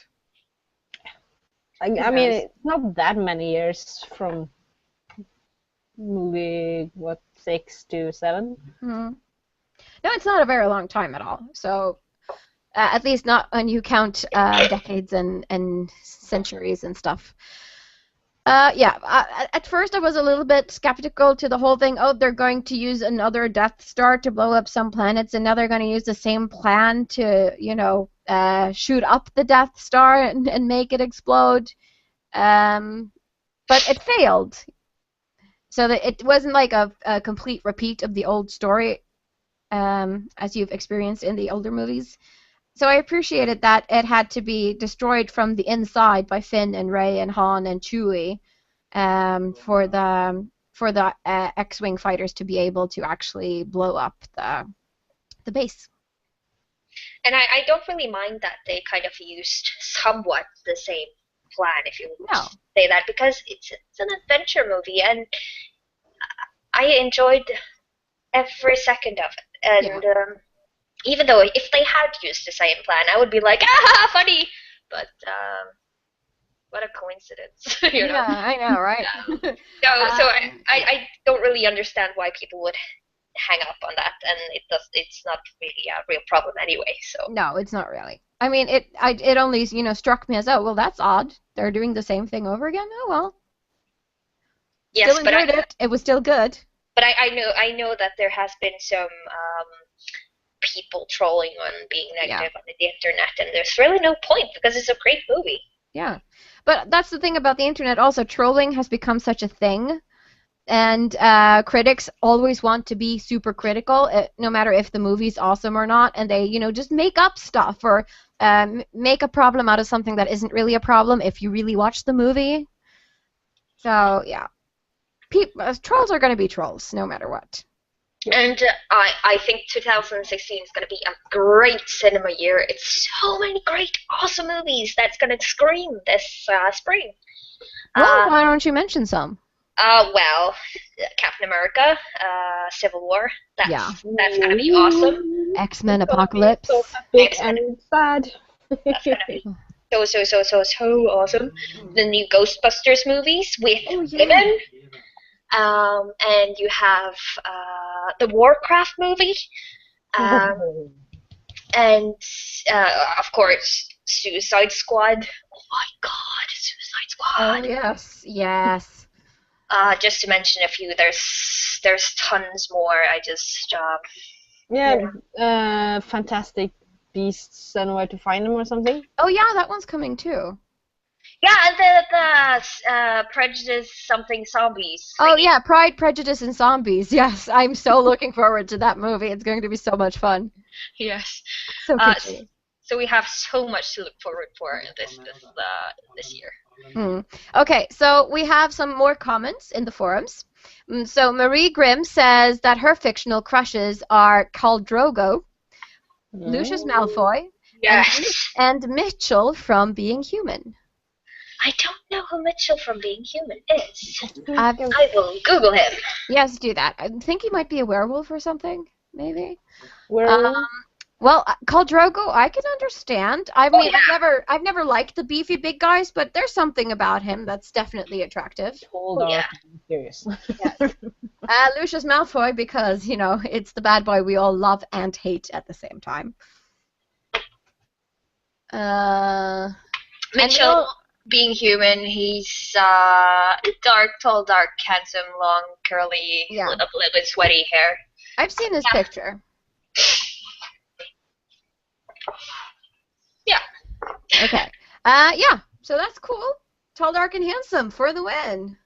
I mean, it's not that many years from movie, what, 6 to 7? No, it's not a very long time at all. So, at least not when you count decades and centuries and stuff. At first I was a little bit skeptical to the whole thing. Oh, they're going to use another Death Star to blow up some planets, and now they're going to use the same plan to, shoot up the Death Star and make it explode. But it failed. So that it wasn't like a complete repeat of the old story, as you've experienced in the older movies. So I appreciated that it had to be destroyed from the inside by Finn and Rey and Han and Chewie, for the X-wing fighters to be able to actually blow up the base. And I don't really mind that they kind of used somewhat the same plan, if you No. say that, because it's an adventure movie, and I enjoyed every second of it. And even though if they had used the same plan, I would be like, ah, funny. But what a coincidence, you know? Yeah, I know, right? So I don't really understand why people would hang up on that, and it's not really a real problem anyway. So No, it's not really. I mean, it only struck me as, oh well, that's odd. They're doing the same thing over again. Oh well. yes, Still enjoyed it. It was still good. But I know that there has been some people trolling on being negative on the internet, and there's really no point because it's a great movie. Yeah, but that's the thing about the internet. Also, trolling has become such a thing, and critics always want to be super critical, no matter if the movie's awesome or not, and they just make up stuff or make a problem out of something that isn't really a problem if you really watch the movie. So yeah, trolls are going to be trolls no matter what. And I think 2016 is going to be a great cinema year. It's so many great, awesome movies that's going to scream this spring. Well, why don't you mention some? Well, Captain America, Civil War. That's going to be awesome. X-Men Apocalypse. So epic and sad. That's going to be so awesome. The new Ghostbusters movies with women. And you have the Warcraft movie, and of course Suicide Squad. Oh my God, Suicide Squad! Oh yes. Just to mention a few, there's tons more. I just Fantastic Beasts and Where to Find Them or something. Oh yeah, that one's coming too. Yeah, the Prejudice something zombies. Oh yeah, Pride, Prejudice, and Zombies. Yes, I'm so looking forward to that movie. It's going to be so much fun. Yes. So kitschy. So we have so much to look forward for this year. Okay, so we have some more comments in the forums. So Marie Grimm says that her fictional crushes are Khal Drogo, Lucius Malfoy, and Mitchell from Being Human. I don't know who Mitchell from Being Human is. I will Google him. Yes, do that. I think he might be a werewolf or something, maybe. Werewolf? Well, Khal Drogo, I can understand. I mean, I've never liked the beefy big guys, but there's something about him that's definitely attractive. I'm curious. Yes. Lucius Malfoy, because it's the bad boy we all love and hate at the same time. And Mitchell, being human, he's dark, tall, dark, handsome, long, curly, Yeah. little bit sweaty hair. I've seen his picture. Yeah. Okay. Yeah. So that's cool. Tall, dark, and handsome for the win.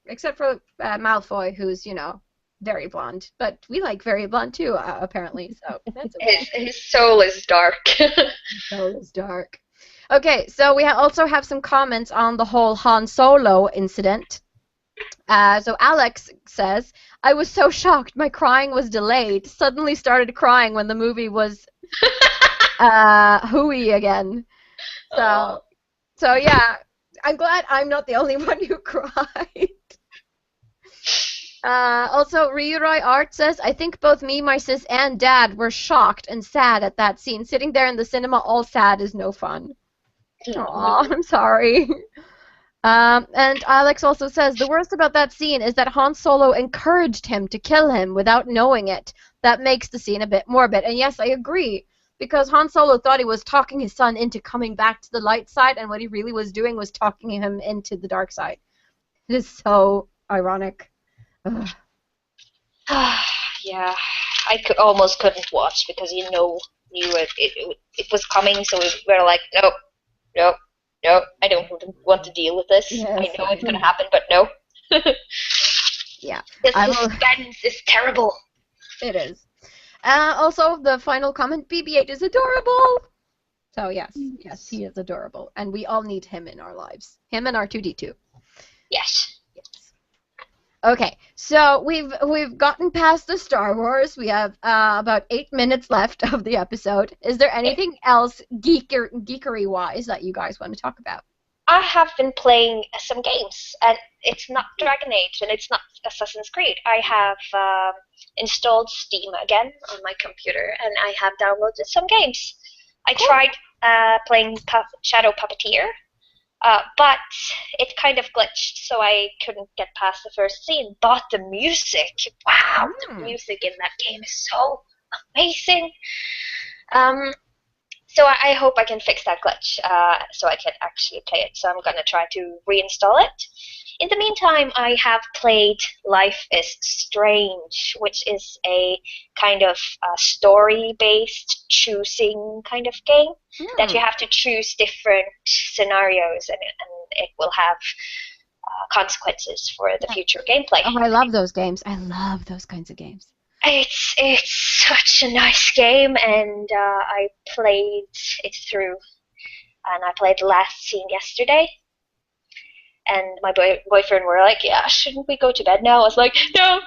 Except for Malfoy, who's, you know, very blonde. But we like very blonde too, apparently. So that's okay. His soul is dark. Soul is dark. Okay, so we also have some comments on the whole Han Solo incident. So Alex says, I was so shocked. My crying was delayed. Suddenly started crying when the movie was hooey again. So yeah, I'm glad I'm not the only one who cried. Also, Ryuroi Art says, I think both me, my sis, and dad were shocked and sad at that scene. Sitting there in the cinema all sad is no fun. Aw, I'm sorry. And Alex also says, the worst about that scene is that Han Solo encouraged him to kill him without knowing it. That makes the scene a bit morbid. And yes, I agree. Because Han Solo thought he was talking his son into coming back to the light side, and what he really was doing was talking him into the dark side. It is so ironic. Ugh. Yeah, I almost couldn't watch because knew it was coming, so we were like, no, I don't want to deal with this. Yes. I know it's gonna happen, but no. Yeah. The suspense is terrible. It is. Also, the final comment, BB-8 is adorable. So yes, he is adorable, and we all need him in our lives. Him and R2-D2. Yes. Okay, so we've gotten past the Star Wars. We have about 8 minutes left of the episode. Is there anything else geekery-wise that you guys want to talk about? I have been playing some games, and it's not Dragon Age, and it's not Assassin's Creed. I have installed Steam again on my computer, and I have downloaded some games. I tried playing Shadow Puppeteer, but it kind of glitched, so I couldn't get past the first scene. But the music, wow, the music in that game is so amazing. So I hope I can fix that glitch, so I can actually play it. So I'm gonna try to reinstall it. In the meantime, I have played Life is Strange, which is a kind of story-based choosing kind of game that you have to choose different scenarios, and it will have consequences for the future gameplay. Oh, I love those games. I love those kinds of games. It's such a nice game, and I played it through, and I played the last scene yesterday. And my boyfriend were like, yeah, shouldn't we go to bed now? I was like, no,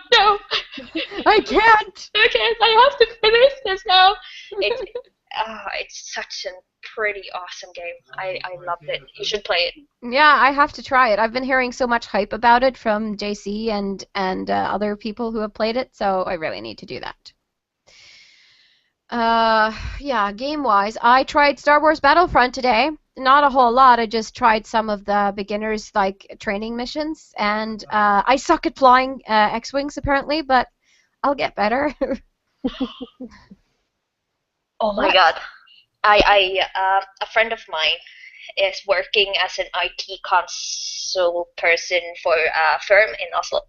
I can't. I have to finish this now. It's such a pretty awesome game. I loved it. You should play it. Yeah, I have to try it. I've been hearing so much hype about it from JC and other people who have played it, so I really need to do that. Yeah, game-wise, I tried Star Wars Battlefront today. Not a whole lot. I just tried some of the beginners like training missions, and I suck at flying X-wings apparently, but I'll get better. Oh my god! A friend of mine is working as an IT console person for a firm in Oslo.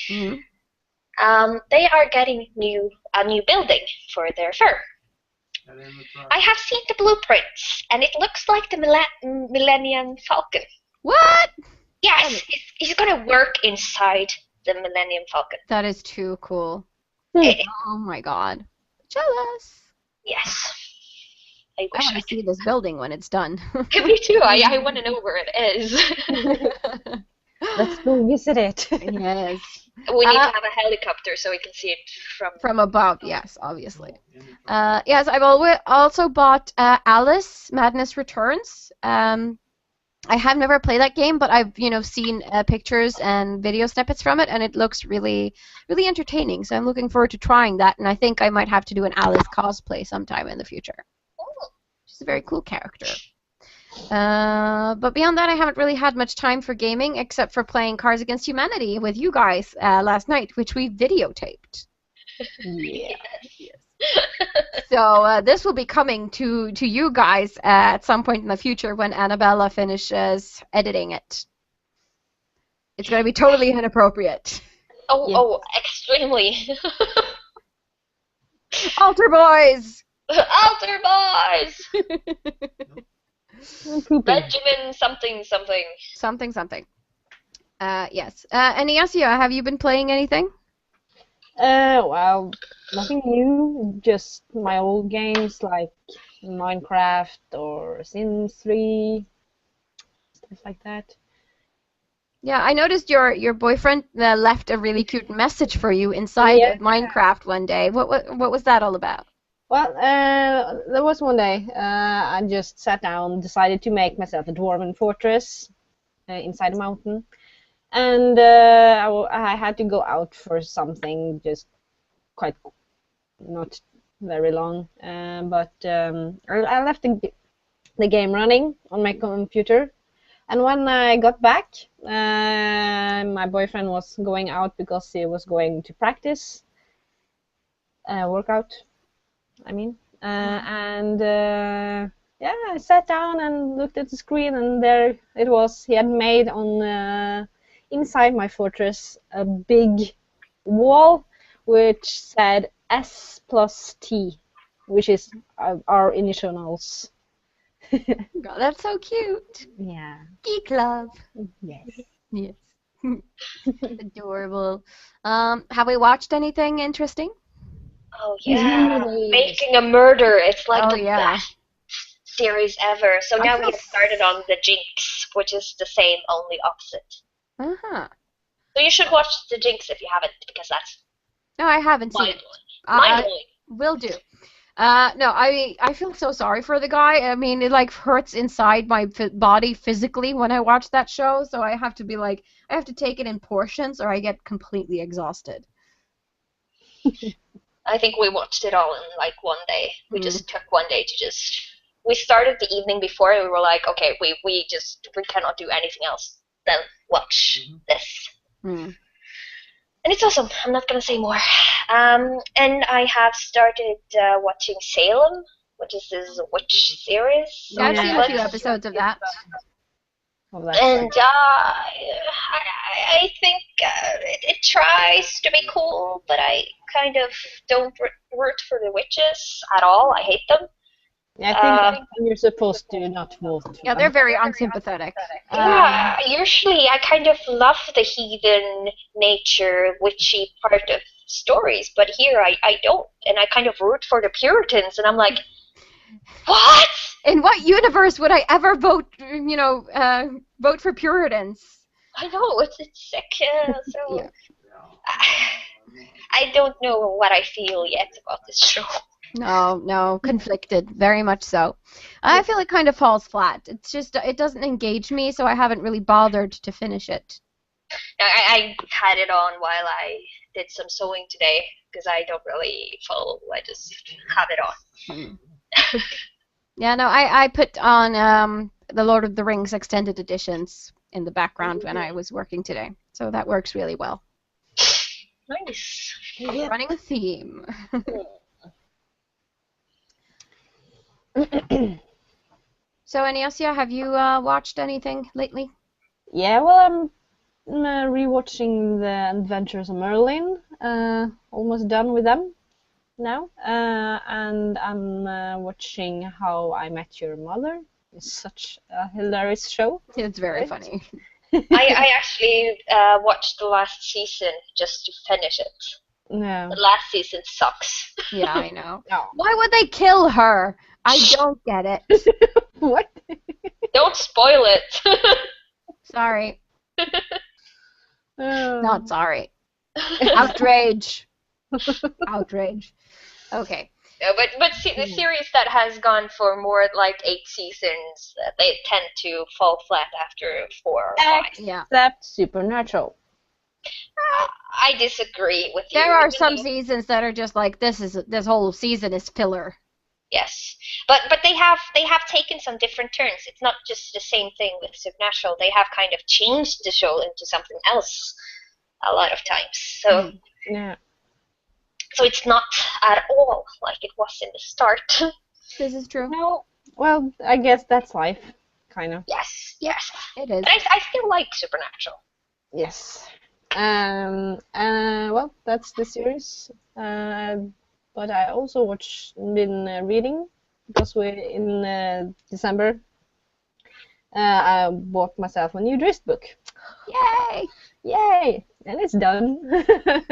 Mm-hmm. They are getting a new building for their firm. I have seen the blueprints, and it looks like the Millennium Falcon. What? Yes, he's gonna work inside the Millennium Falcon. That is too cool. Oh my god. Jealous. Yes. I want to see this building when it's done. Me too. I want to know where it is. Let's go visit it. Yes. We need to have a helicopter so we can see it from above. Yes, obviously. Yes, I've also bought Alice Madness Returns. I have never played that game, but I've seen pictures and video snippets from it, and it looks really, really entertaining. So I'm looking forward to trying that, and I think I might have to do an Alice cosplay sometime in the future. She's a very cool character. But beyond that, I haven't really had much time for gaming, except for playing Cards Against Humanity with you guys last night, which we videotaped. Yes. So this will be coming to you guys at some point in the future when Annabella finishes editing it. It's going to be totally inappropriate. Oh, Yeah. oh, extremely. Altar boys! Altar boys! Pooping. Benjamin something something. Something. Yes. Enyassia, have you been playing anything? Well, nothing new, just my old games like Minecraft or Sims 3, stuff like that. Yeah, I noticed your boyfriend left a really cute message for you inside Yeah. of Minecraft one day. What was that all about? Well, there was one day I just sat down, decided to make myself a dwarven fortress inside a mountain, and I had to go out for something just quite not very long, but I left the game running on my computer. And when I got back, my boyfriend was going out because he was going to practice, workout, I mean. And yeah, I sat down and looked at the screen, and there it was. He had made on inside my fortress a big wall which said S+T, which is our initials. God, that's so cute. Yeah. Geek love. Yes. Yes. Adorable. Have we watched anything interesting? Oh yeah, Making a Murder. It's like Oh the yeah. best series ever. So I now feel we have started on the Jinx, which is the same, only opposite. Uh-huh. So you should watch the Jinx if you haven't, because that's No, I haven't seen it. mind-blowing. I Mind-blowing. will do. No, I feel so sorry for the guy. I mean, it like hurts inside my body physically when I watch that show, so I have to be like, I have to take it in portions or I get completely exhausted. I think we watched it all in like one day. We Mm. just took one day to just. We started the evening before, and we were like, okay, we cannot do anything else than watch this. Mm. And it's awesome. I'm not gonna say more. And I have started watching Salem, which is this witch series. Yeah, I've seen a few Netflix. episodes of that. And I think it tries to be cool, but I kind of don't root for the witches at all. I hate them. Yeah, I think you're supposed to not vote for Yeah, they're very unsympathetic. Yeah, usually I kind of love the heathen nature, witchy part of stories, but here I don't, and I kind of root for the Puritans, and I'm like, what? In what universe would I ever vote, vote for Puritans? I know, it's sick, so Yeah. I don't know what I feel yet about this show. No, conflicted, very much so. I feel it kind of falls flat. It's just, it doesn't engage me, so I haven't really bothered to finish it. I had it on while I did some sewing today, because I don't really follow, I just have it on. Yeah, no, I put on the Lord of the Rings extended editions in the background when I was working today, so that works really well. Nice. Running a theme. So, Enyassia, have you watched anything lately? Yeah, well, I'm rewatching The Adventures of Merlin. Almost done with them now. And I'm watching How I Met Your Mother. It's such a hilarious show. It's very Right? funny. I actually watched the last season just to finish it. No. The last season sucks. Yeah, I know. No. Why would they kill her? I don't get it. What? Don't spoil it. Sorry. Oh. Not sorry. Outrage. Outrage. Okay. But the series that has gone for more like 8 seasons, they tend to fall flat after 4 or 5. Yeah. Except Supernatural. I disagree with you. There are some seasons that are just like this whole season is filler. Yes, but they have taken some different turns. It's not just the same thing with Supernatural. They have kind of changed the show into something else a lot of times. So Yeah. So it's not at all like it was in the start. This is true. No, well, I guess that's life, kind of. Yes, Yeah, yes. it is. But I still like Supernatural. Yes. Well, that's the series. But I also been reading because we in December. I bought myself a new Drizzt book. Yay! Yay! And it's done.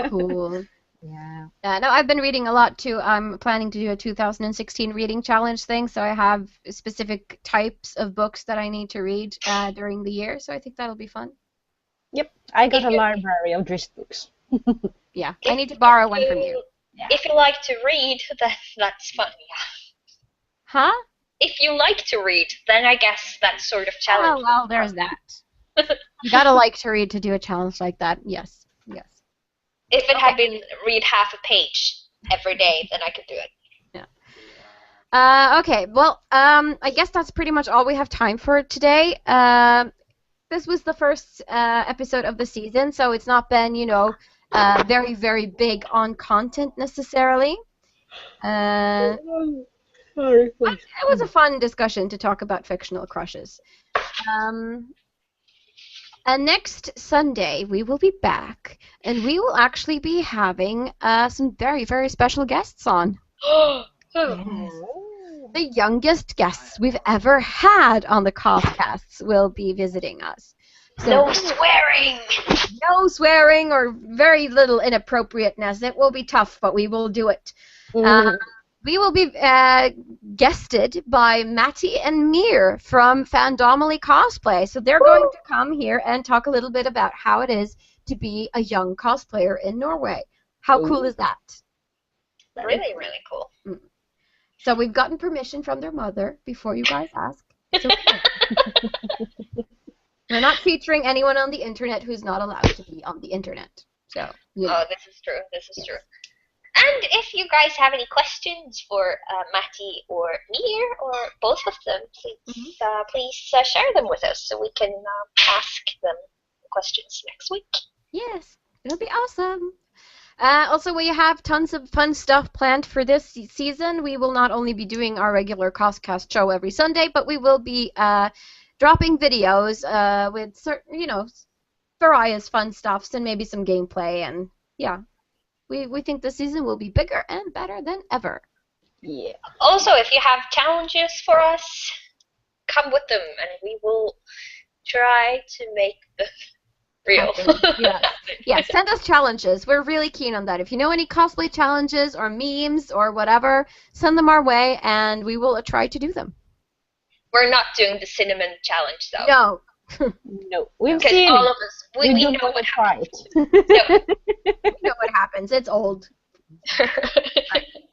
Cool. Yeah. No, I've been reading a lot too. I'm planning to do a 2016 reading challenge thing, so I have specific types of books that I need to read during the year, so I think that'll be fun. Yep. I got If a you- library of Drizzt books. Yeah, I need to borrow one from you. Yeah. If you like to read, that's fun, yeah. Huh? If you like to read, then I guess that sort of Oh, challenge. well, there's that. You gotta like to read to do a challenge like that. Yes, yes. If it had been read half a page every day, then I could do it. Okay, well, I guess that's pretty much all we have time for today. This was the first episode of the season, so it's not been, very, very big on content necessarily. Sorry. It was a fun discussion to talk about fictional crushes. And next Sunday, we will be back, and we will actually be having some very, very special guests on. Yes. The youngest guests we've ever had on the CosCasts will be visiting us. So No swearing! no swearing or very little inappropriateness. It will be tough, but we will do it. We will be guested by Matty and Mir from Fandomily Cosplay. So they're going to come here and talk a little bit about how it is to be a young cosplayer in Norway. How cool is that? Really, really cool. So we've gotten permission from their mother before you guys ask. It's okay. We're not featuring anyone on the internet who's not allowed to be on the internet. So, Oh, this is true. This is true. And if you guys have any questions for Matty or Mir or both of them, please share them with us so we can ask them questions next week. yes, it'll be awesome. Also, we have tons of fun stuff planned for this season. We will not only be doing our regular CosCast show every Sunday, but we will be dropping videos with certain, various fun stuffs and maybe some gameplay. And yeah, we think this season will be bigger and better than ever. Yeah. Also, if you have challenges for us, come with them and we will try to make them real. Yeah, send us challenges. We're really keen on that. If you know any cosplay challenges or memes or whatever, send them our way and we will try to do them. We're not doing the cinnamon challenge though. No. No, we've Because seen all it. of us, we don't know want what to try it. We know what happens. It's old.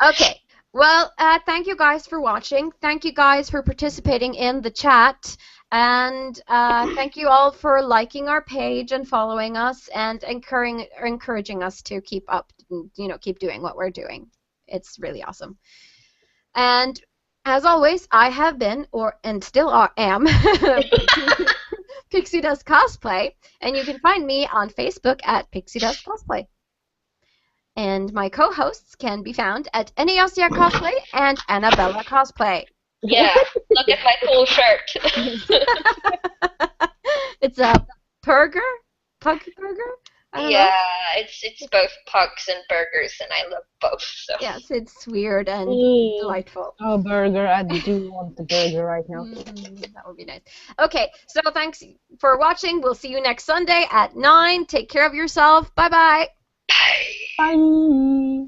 Okay. Well, thank you guys for watching. Thank you guys for participating in the chat. And thank you all for liking our page and following us and encouraging us to keep up, keep doing what we're doing. It's really awesome. And as always, I have been, and still am, Pixiedust Cosplay, and you can find me on Facebook at Pixiedust Cosplay. And my co-hosts can be found at Enyassia Cosplay and Annabella Cosplay. Yeah, look at my cool shirt. It's a pug burger? I don't know. It's both pugs and burgers, and I love both. So. Yes, it's weird and delightful. Oh, burger. I do want the burger right now. That would be nice. Okay, so thanks for watching. We'll see you next Sunday at 9. Take care of yourself. Bye-bye. Bye. Bye.